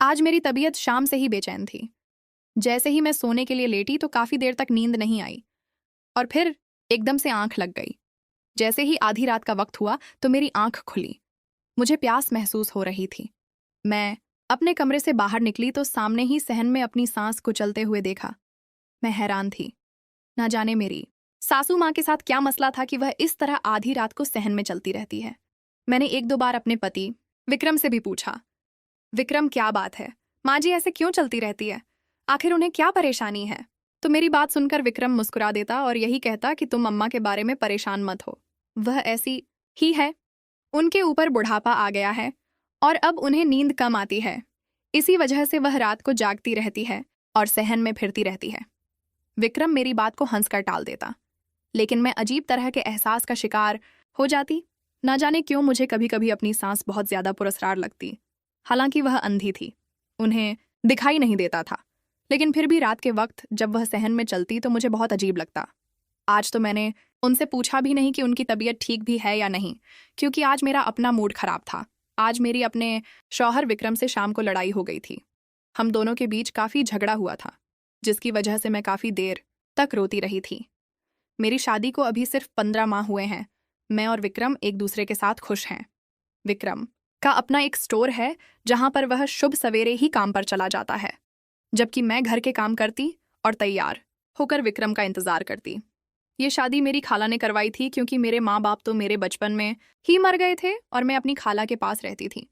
आज मेरी तबीयत शाम से ही बेचैन थी। जैसे ही मैं सोने के लिए लेटी तो काफी देर तक नींद नहीं आई और फिर एकदम से आंख लग गई। जैसे ही आधी रात का वक्त हुआ तो मेरी आंख खुली। मुझे प्यास महसूस हो रही थी। मैं अपने कमरे से बाहर निकली तो सामने ही सहन में अपनी सांस कुचलते हुए देखा। मैं हैरान थी। ना जाने मेरी सासू माँ के साथ क्या मसला था कि वह इस तरह आधी रात को सहन में चलती रहती है। मैंने एक दो बार अपने पति विक्रम से भी पूछा, विक्रम क्या बात है, माँ जी ऐसे क्यों चलती रहती है, आखिर उन्हें क्या परेशानी है। तो मेरी बात सुनकर विक्रम मुस्कुरा देता और यही कहता कि तुम अम्मा के बारे में परेशान मत हो, वह ऐसी ही है, उनके ऊपर बुढ़ापा आ गया है और अब उन्हें नींद कम आती है, इसी वजह से वह रात को जागती रहती है और सहन में फिरती रहती है। विक्रम मेरी बात को हंसकर टाल देता, लेकिन मैं अजीब तरह के एहसास का शिकार हो जाती। ना जाने क्यों मुझे कभी कभी अपनी सांस बहुत ज्यादा पुरस्कार लगती। हालांकि वह अंधी थी, उन्हें दिखाई नहीं देता था, लेकिन फिर भी रात के वक्त जब वह सहन में चलती तो मुझे बहुत अजीब लगता। आज तो मैंने उनसे पूछा भी नहीं कि उनकी तबीयत ठीक भी है या नहीं, क्योंकि आज मेरा अपना मूड खराब था। आज मेरी अपने शौहर विक्रम से शाम को लड़ाई हो गई थी। हम दोनों के बीच काफी झगड़ा हुआ था, जिसकी वजह से मैं काफी देर तक रोती रही थी। मेरी शादी को अभी सिर्फ 15 माह हुए हैं। मैं और विक्रम एक दूसरे के साथ खुश हैं। विक्रम का अपना एक स्टोर है जहां पर वह शुभ सवेरे ही काम पर चला जाता है, जबकि मैं घर के काम करती और तैयार होकर विक्रम का इंतजार करती। ये शादी मेरी खाला ने करवाई थी, क्योंकि मेरे माँ बाप तो मेरे बचपन में ही मर गए थे और मैं अपनी खाला के पास रहती थी।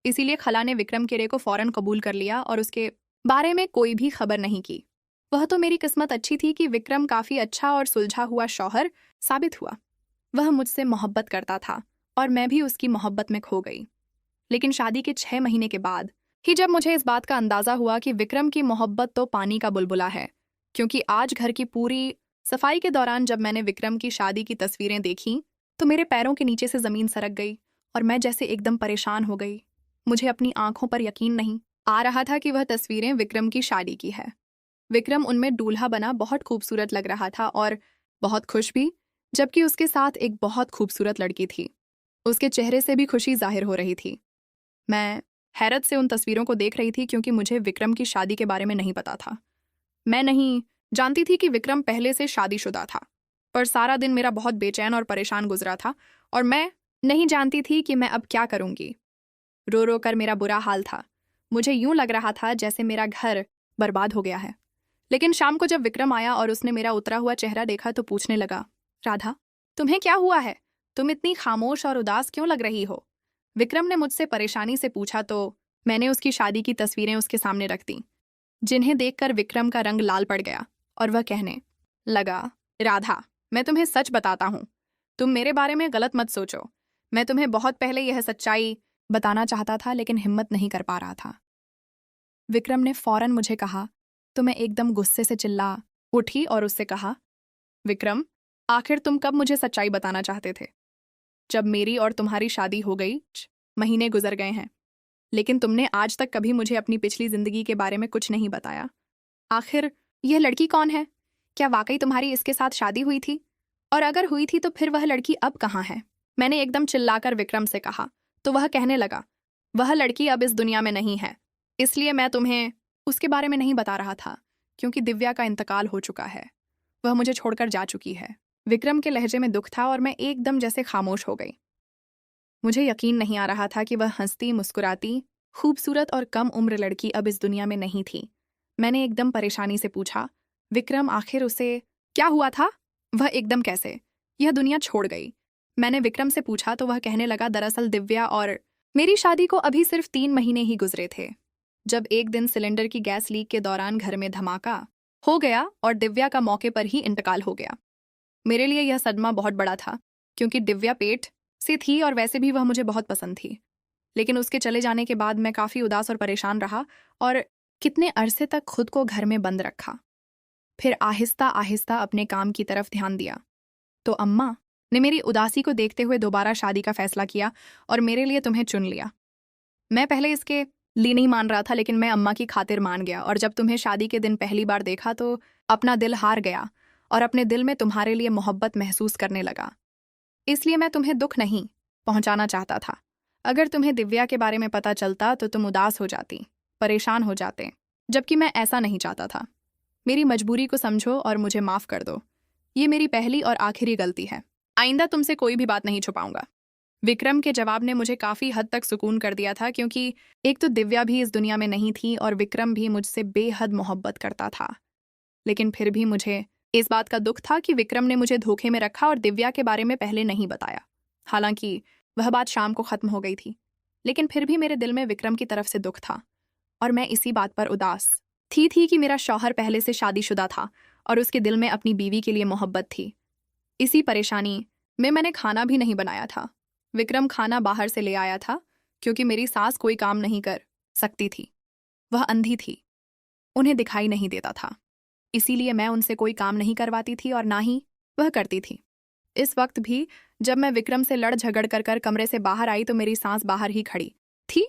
इसीलिए खाला ने विक्रम केरे को फौरन कबूल कर लिया और उसके बारे में कोई भी खबर नहीं की। वह तो मेरी किस्मत अच्छी थी कि विक्रम काफी अच्छा और सुलझा हुआ शौहर साबित हुआ। वह मुझसे मोहब्बत करता था और मैं भी उसकी मोहब्बत में खो गई। लेकिन शादी के 6 महीने के बाद ही जब मुझे इस बात का अंदाजा हुआ कि विक्रम की मोहब्बत तो पानी का बुलबुला है, क्योंकि आज घर की पूरी सफाई के दौरान जब मैंने विक्रम की शादी की तस्वीरें देखी तो मेरे पैरों के नीचे से जमीन सरक गई और मैं जैसे एकदम परेशान हो गई। मुझे अपनी आंखों पर यकीन नहीं आ रहा था कि वह तस्वीरें विक्रम की शादी की है। विक्रम उनमें दूल्हा बना बहुत खूबसूरत लग रहा था और बहुत खुश भी, जबकि उसके साथ एक बहुत खूबसूरत लड़की थी। उसके चेहरे से भी खुशी जाहिर हो रही थी। मैं हैरत से उन तस्वीरों को देख रही थी, क्योंकि मुझे विक्रम की शादी के बारे में नहीं पता था। मैं नहीं जानती थी कि विक्रम पहले से शादीशुदा था, पर सारा दिन मेरा बहुत बेचैन और परेशान गुजरा था और मैं नहीं जानती थी कि मैं अब क्या करूंगी। रो रो कर मेरा बुरा हाल था। मुझे यूं लग रहा था जैसे मेरा घर बर्बाद हो गया है। लेकिन शाम को जब विक्रम आया और उसने मेरा उतरा हुआ चेहरा देखा तो पूछने लगा, राधा, तुम्हें क्या हुआ है, तुम इतनी खामोश और उदास क्यों लग रही हो। विक्रम ने मुझसे परेशानी से पूछा तो मैंने उसकी शादी की तस्वीरें उसके सामने रख दी, जिन्हें देखकर विक्रम का रंग लाल पड़ गया और वह कहने लगा, राधा, मैं तुम्हें सच बताता हूँ, तुम मेरे बारे में गलत मत सोचो। मैं तुम्हें बहुत पहले यह सच्चाई बताना चाहता था, लेकिन हिम्मत नहीं कर पा रहा था। विक्रम ने फौरन मुझे कहा तो मैं एकदम गुस्से से चिल्ला उठी और उससे कहा, विक्रम, आखिर तुम कब मुझे सच्चाई बताना चाहते थे। जब मेरी और तुम्हारी शादी हो गई, महीने गुजर गए हैं, लेकिन तुमने आज तक कभी मुझे अपनी पिछली जिंदगी के बारे में कुछ नहीं बताया। आखिर यह लड़की कौन है, क्या वाकई तुम्हारी इसके साथ शादी हुई थी, और अगर हुई थी तो फिर वह लड़की अब कहाँ है। मैंने एकदम चिल्लाकर विक्रम से कहा तो वह कहने लगा, वह लड़की अब इस दुनिया में नहीं है, इसलिए मैं तुम्हें उसके बारे में नहीं बता रहा था, क्योंकि दिव्या का इंतकाल हो चुका है, वह मुझे छोड़कर जा चुकी है। विक्रम के लहजे में दुख था और मैं एकदम जैसे खामोश हो गई। मुझे यकीन नहीं आ रहा था कि वह हंसती मुस्कुराती खूबसूरत और कम उम्र लड़की अब इस दुनिया में नहीं थी। मैंने एकदम परेशानी से पूछा, विक्रम, आखिर उसे क्या हुआ था, वह एकदम कैसे यह दुनिया छोड़ गई। मैंने विक्रम से पूछा तो वह कहने लगा, दरअसल दिव्या और मेरी शादी को अभी सिर्फ 3 महीने ही गुजरे थे, जब एक दिन सिलेंडर की गैस लीक के दौरान घर में धमाका हो गया और दिव्या का मौके पर ही इंतकाल हो गया। मेरे लिए यह सदमा बहुत बड़ा था, क्योंकि दिव्या पेट से थी और वैसे भी वह मुझे बहुत पसंद थी। लेकिन उसके चले जाने के बाद मैं काफ़ी उदास और परेशान रहा और कितने अरसे तक खुद को घर में बंद रखा। फिर आहिस्ता आहिस्ता अपने काम की तरफ ध्यान दिया तो अम्मा ने मेरी उदासी को देखते हुए दोबारा शादी का फैसला किया और मेरे लिए तुम्हें चुन लिया। मैं पहले इसके लिए नहीं मान रहा था, लेकिन मैं अम्मा की खातिर मान गया और जब तुम्हें शादी के दिन पहली बार देखा तो अपना दिल हार गया और अपने दिल में तुम्हारे लिए मोहब्बत महसूस करने लगा। इसलिए मैं तुम्हें दुख नहीं पहुंचाना चाहता था। अगर तुम्हें दिव्या के बारे में पता चलता तो तुम उदास हो जाती। परेशान हो जाते, जबकि मैं ऐसा नहीं चाहता था। मेरी मजबूरी को समझो और मुझे माफ़ कर दो। ये मेरी पहली और आखिरी गलती है। आइंदा तुमसे कोई भी बात नहीं छुपाऊंगा। विक्रम के जवाब ने मुझे काफ़ी हद तक सुकून कर दिया था, क्योंकि एक तो दिव्या भी इस दुनिया में नहीं थी और विक्रम भी मुझसे बेहद मोहब्बत करता था। लेकिन फिर भी मुझे इस बात का दुख था कि विक्रम ने मुझे धोखे में रखा और दिव्या के बारे में पहले नहीं बताया। हालांकि वह बात शाम को ख़त्म हो गई थी, लेकिन फिर भी मेरे दिल में विक्रम की तरफ से दुख था और मैं इसी बात पर उदास थी कि मेरा शौहर पहले से शादीशुदा था और उसके दिल में अपनी बीवी के लिए मोहब्बत थी। इसी परेशानी में मैंने खाना भी नहीं बनाया था। विक्रम खाना बाहर से ले आया था, क्योंकि मेरी सास कोई काम नहीं कर सकती थी। वह अंधी थी, उन्हें दिखाई नहीं देता था, इसीलिए मैं उनसे कोई काम नहीं करवाती थी और ना ही वह करती थी। इस वक्त भी जब मैं विक्रम से लड़ झगड़ कर कमरे से बाहर आई तो मेरी सास बाहर ही खड़ी थी।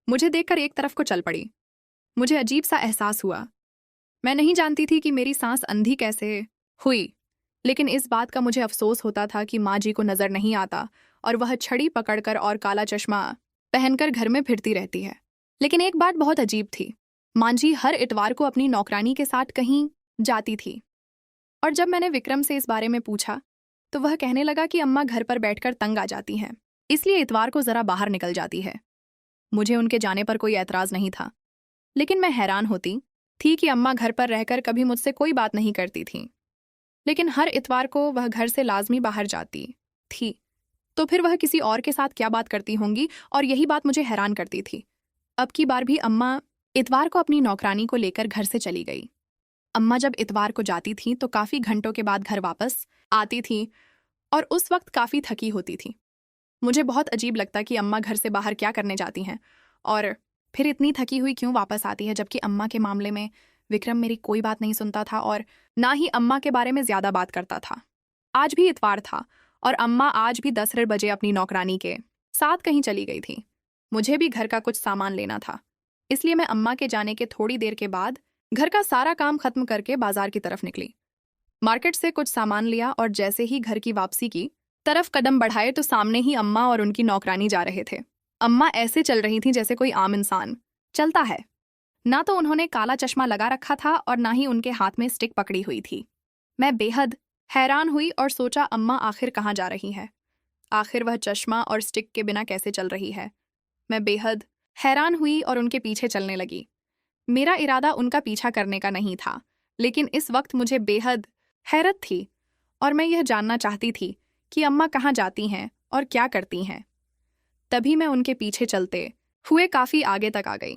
मुझे देखकर एक तरफ को चल पड़ी। मुझे अजीब सा एहसास हुआ। मैं नहीं जानती थी कि मेरी सांस अंधी कैसे हुई, लेकिन इस बात का मुझे अफसोस होता था कि माँ जी को नजर नहीं आता और वह छड़ी पकड़कर और काला चश्मा पहनकर घर में फिरती रहती है। लेकिन एक बात बहुत अजीब थी, माँ जी हर इतवार को अपनी नौकरानी के साथ कहीं जाती थी। और जब मैंने विक्रम से इस बारे में पूछा तो वह कहने लगा कि अम्मा घर पर बैठकर तंग आ जाती हैं, इसलिए इतवार को जरा बाहर निकल जाती है। मुझे उनके जाने पर कोई ऐतराज नहीं था, लेकिन मैं हैरान होती थी कि अम्मा घर पर रहकर कभी मुझसे कोई बात नहीं करती थीं, लेकिन हर इतवार को वह घर से लाजमी बाहर जाती थी। तो फिर वह किसी और के साथ क्या बात करती होंगी, और यही बात मुझे हैरान करती थी। अब की बार भी अम्मा इतवार को अपनी नौकरानी को लेकर घर से चली गई। अम्मा जब इतवार को जाती थी तो काफ़ी घंटों के बाद घर वापस आती थी और उस वक्त काफ़ी थकी होती थी। मुझे बहुत अजीब लगता कि अम्मा घर से बाहर क्या करने जाती हैं और फिर इतनी थकी हुई क्यों वापस आती है, जबकि अम्मा के मामले में विक्रम मेरी कोई बात नहीं सुनता था और ना ही अम्मा के बारे में ज़्यादा बात करता था। आज भी इतवार था और अम्मा आज भी 10 बजे अपनी नौकरानी के साथ कहीं चली गई थी। मुझे भी घर का कुछ सामान लेना था, इसलिए मैं अम्मा के जाने के थोड़ी देर के बाद घर का सारा काम खत्म करके बाजार की तरफ निकली। मार्केट से कुछ सामान लिया और जैसे ही घर की वापसी की तरफ कदम बढ़ाए तो सामने ही अम्मा और उनकी नौकरानी जा रहे थे। अम्मा ऐसे चल रही थी जैसे कोई आम इंसान चलता है। ना तो उन्होंने काला चश्मा लगा रखा था और ना ही उनके हाथ में स्टिक पकड़ी हुई थी। मैं बेहद हैरान हुई और सोचा अम्मा आखिर कहाँ जा रही है, आखिर वह चश्मा और स्टिक के बिना कैसे चल रही है। मैं बेहद हैरान हुई और उनके पीछे चलने लगी। मेरा इरादा उनका पीछा करने का नहीं था, लेकिन इस वक्त मुझे बेहद हैरत थी और मैं यह जानना चाहती थी कि अम्मा कहाँ जाती हैं और क्या करती हैं। तभी मैं उनके पीछे चलते हुए काफ़ी आगे तक आ गई।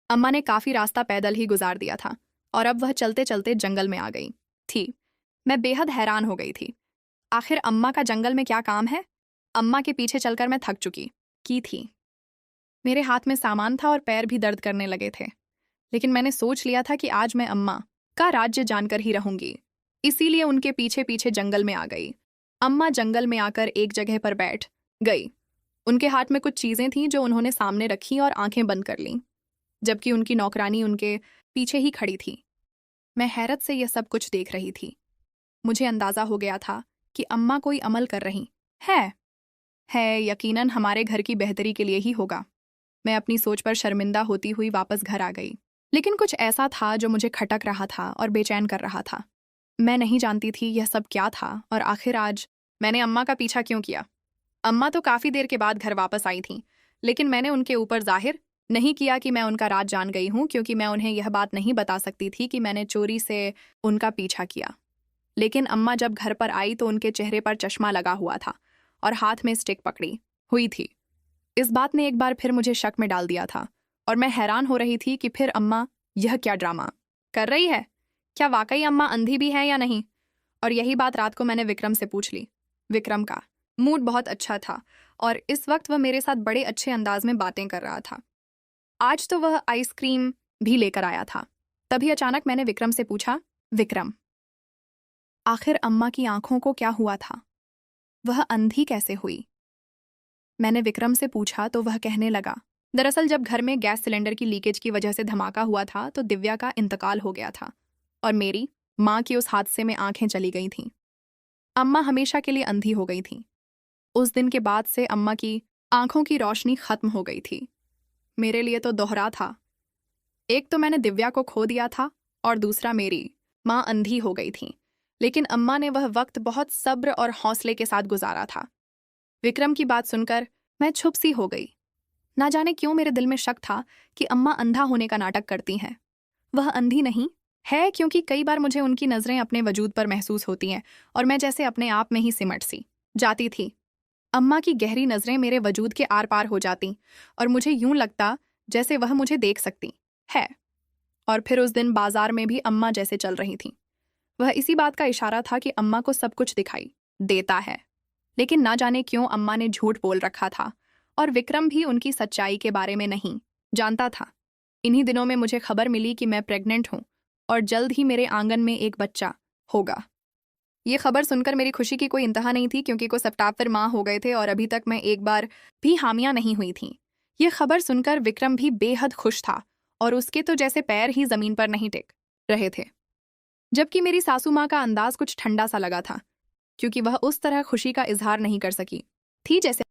अम्मा ने काफ़ी रास्ता पैदल ही गुजार दिया था और अब वह चलते चलते जंगल में आ गई थी। मैं बेहद हैरान हो गई थी, आखिर अम्मा का जंगल में क्या काम है। अम्मा के पीछे चलकर मैं थक चुकी थी। मेरे हाथ में सामान था और पैर भी दर्द करने लगे थे, लेकिन मैंने सोच लिया था कि आज मैं अम्मा का राज्य जानकर ही रहूंगी, इसीलिए उनके पीछे पीछे जंगल में आ गई। अम्मा जंगल में आकर एक जगह पर बैठ गई। उनके हाथ में कुछ चीज़ें थीं जो उन्होंने सामने रखी और आंखें बंद कर लीं, जबकि उनकी नौकरानी उनके पीछे ही खड़ी थी। मैं हैरत से यह सब कुछ देख रही थी। मुझे अंदाज़ा हो गया था कि अम्मा कोई अमल कर रही है, यकीनन हमारे घर की बेहतरी के लिए ही होगा। मैं अपनी सोच पर शर्मिंदा होती हुई वापस घर आ गई, लेकिन कुछ ऐसा था जो मुझे खटक रहा था और बेचैन कर रहा था। मैं नहीं जानती थी यह सब क्या था और आखिर आज मैंने अम्मा का पीछा क्यों किया। अम्मा तो काफ़ी देर के बाद घर वापस आई थीं, लेकिन मैंने उनके ऊपर जाहिर नहीं किया कि मैं उनका राज जान गई हूँ, क्योंकि मैं उन्हें यह बात नहीं बता सकती थी कि मैंने चोरी से उनका पीछा किया। लेकिन अम्मा जब घर पर आई तो उनके चेहरे पर चश्मा लगा हुआ था और हाथ में स्टिक पकड़ी हुई थी। इस बात ने एक बार फिर मुझे शक में डाल दिया था और मैं हैरान हो रही थी कि फिर अम्मा यह क्या ड्रामा कर रही है। क्या वाकई अम्मा अंधी भी है या नहीं? और यही बात रात को मैंने विक्रम से पूछ ली। विक्रम का मूड बहुत अच्छा था और इस वक्त वह मेरे साथ बड़े अच्छे अंदाज में बातें कर रहा था। आज तो वह आइसक्रीम भी लेकर आया था। तभी अचानक मैंने विक्रम से पूछा, विक्रम, आखिर अम्मा की आंखों को क्या हुआ था? वह अंधी कैसे हुई? मैंने विक्रम से पूछा तो वह कहने लगा, दरअसल जब घर में गैस सिलेंडर की लीकेज की वजह से धमाका हुआ था तो दिव्या का इंतकाल हो गया था और मेरी माँ की उस हादसे में आंखें चली गई थीं। अम्मा हमेशा के लिए अंधी हो गई थीं। उस दिन के बाद से अम्मा की आंखों की रोशनी खत्म हो गई थी। मेरे लिए तो दोहरा था। एक तो मैंने दिव्या को खो दिया था और दूसरा मेरी माँ अंधी हो गई थी। लेकिन अम्मा ने वह वक्त बहुत सब्र और हौसले के साथ गुजारा था। विक्रम की बात सुनकर मैं चुप सी हो गई। ना जाने क्यों मेरे दिल में शक था कि अम्मा अंधा होने का नाटक करती हैं। वह अंधी नहीं है, क्योंकि कई बार मुझे उनकी नज़रें अपने वजूद पर महसूस होती हैं और मैं जैसे अपने आप में ही सिमट सी जाती थी। अम्मा की गहरी नज़रें मेरे वजूद के आर पार हो जाती और मुझे यूं लगता जैसे वह मुझे देख सकती है। और फिर उस दिन बाजार में भी अम्मा जैसे चल रही थी। वह इसी बात का इशारा था कि अम्मा को सब कुछ दिखाई देता है। लेकिन ना जाने क्यों अम्मा ने झूठ बोल रखा था और विक्रम भी उनकी सच्चाई के बारे में नहीं जानता था। इन्हीं दिनों में मुझे खबर मिली कि मैं प्रेग्नेंट हूँ और जल्द ही मेरे आंगन में एक बच्चा होगा। ये खबर सुनकर मेरी खुशी की कोई इंतहा नहीं थी, क्योंकि कुछ सप्ताह फिर माँ हो गए थे और अभी तक मैं एक बार भी हामिया नहीं हुई थी। ये खबर सुनकर विक्रम भी बेहद खुश था और उसके तो जैसे पैर ही जमीन पर नहीं टिक रहे थे। जबकि मेरी सासू माँ का अंदाज कुछ ठंडा सा लगा था, क्योंकि वह उस तरह खुशी का इजहार नहीं कर सकी थी जैसे